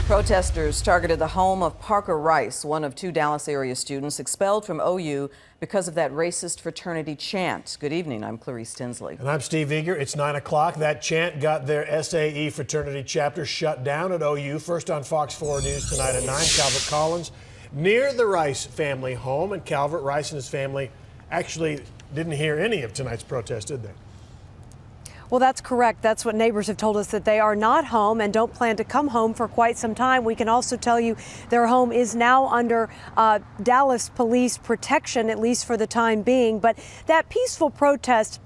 Protesters targeted the home of Parker Rice, one of two Dallas area students expelled from OU because of that racist fraternity chant. Good evening, I'm Clarice Tinsley. And I'm Steve Eager. It's 9 o'clock. That chant got their SAE fraternity chapter shut down at OU. First on Fox 4 News tonight at 9, Calvert Collins, near the Rice family home. And Calvert Rice and his family actually didn't hear any of tonight's protest, did they? Well, that's correct. That's what neighbors have told us, that they are not home and don't plan to come home for quite some time. We can also tell you their home is now under Dallas police protection, at least for the time being. But that peaceful protest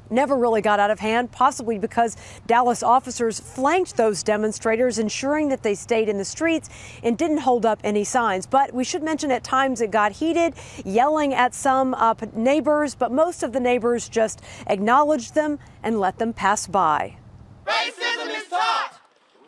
never really got out of hand, possibly because Dallas officers flanked those demonstrators, ensuring that they stayed in the streets and didn't hold up any signs. But we should mention at times it got heated, yelling at some neighbors, but most of the neighbors just acknowledged them and let them pass by. Racism is taught.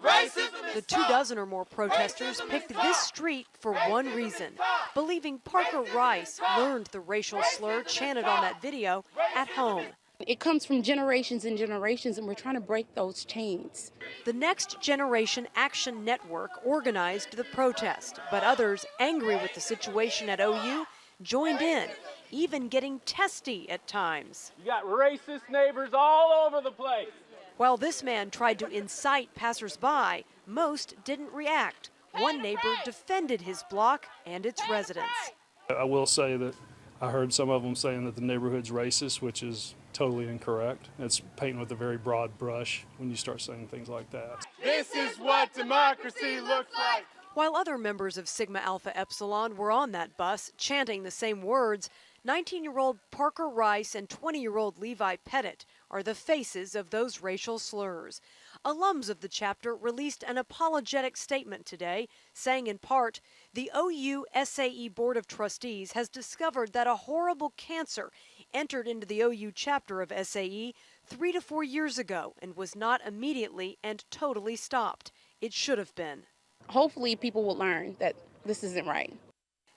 Racism is The 24 or more protesters picked this street for one reason, believing Parker Rice learned the racial slur chanted on that video at home. It comes from generations and generations, and we're trying to break those chains. The Next Generation Action Network organized the protest, but others, angry with the situation at OU, joined in, even getting testy at times. You got racist neighbors all over the place. While this man tried to incite passersby, most didn't react. One neighbor defended his block and its residents. I will say that I heard some of them saying that the neighborhood's racist, which is totally incorrect. It's painting with a very broad brush when you start saying things like that. This is what democracy looks like. While other members of Sigma Alpha Epsilon were on that bus chanting the same words, 19-year-old Parker Rice and 20-year-old Levi Pettit are the faces of those racial slurs. Alums of the chapter released an apologetic statement today, saying in part, the OU SAE Board of Trustees has discovered that a horrible cancer entered into the OU chapter of SAE 3 to 4 years ago and was not immediately and totally stopped. It should have been. Hopefully people will learn that this isn't right.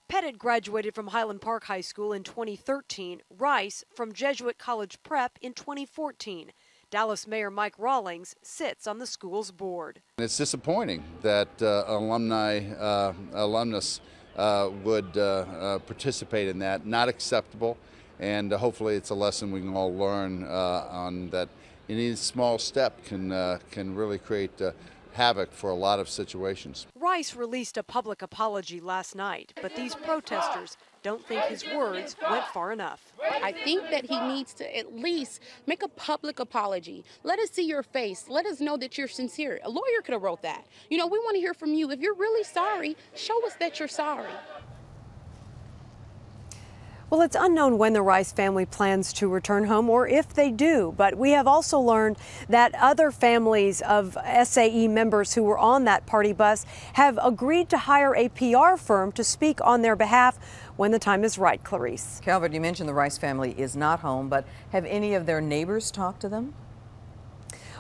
Pettit graduated from Highland Park High School in 2013, Rice from Jesuit College Prep in 2014. Dallas Mayor Mike Rawlings sits on the school's board. It's disappointing that alumnus would participate in that. Not acceptable, and hopefully it's a lesson we can all learn on that. Any small step can really create havoc for a lot of situations. Rice released a public apology last night, but these protesters don't think his words went far enough. I think that he needs to at least make a public apology. Let us see your face. Let us know that you're sincere. A lawyer could have wrote that. You know, we want to hear from you. If you're really sorry, show us that you're sorry. Well, it's unknown when the Rice family plans to return home or if they do, but we have also learned that other families of SAE members who were on that party bus have agreed to hire a PR firm to speak on their behalf when the time is right, Clarice. Calvert, you mentioned the Rice family is not home, but have any of their neighbors talked to them?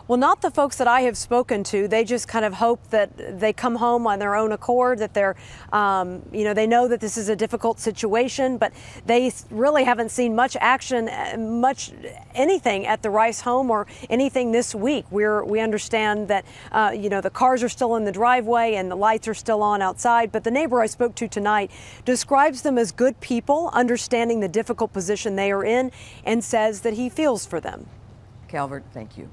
Well, not the folks that I have spoken to. They just kind of hope that they come home on their own accord, that they're, they know that this is a difficult situation, but they really haven't seen much action, anything at the Rice home or anything this week. We understand that, the cars are still in the driveway and the lights are still on outside, but the neighbor I spoke to tonight describes them as good people, understanding the difficult position they are in, and says that he feels for them. Calvert, thank you.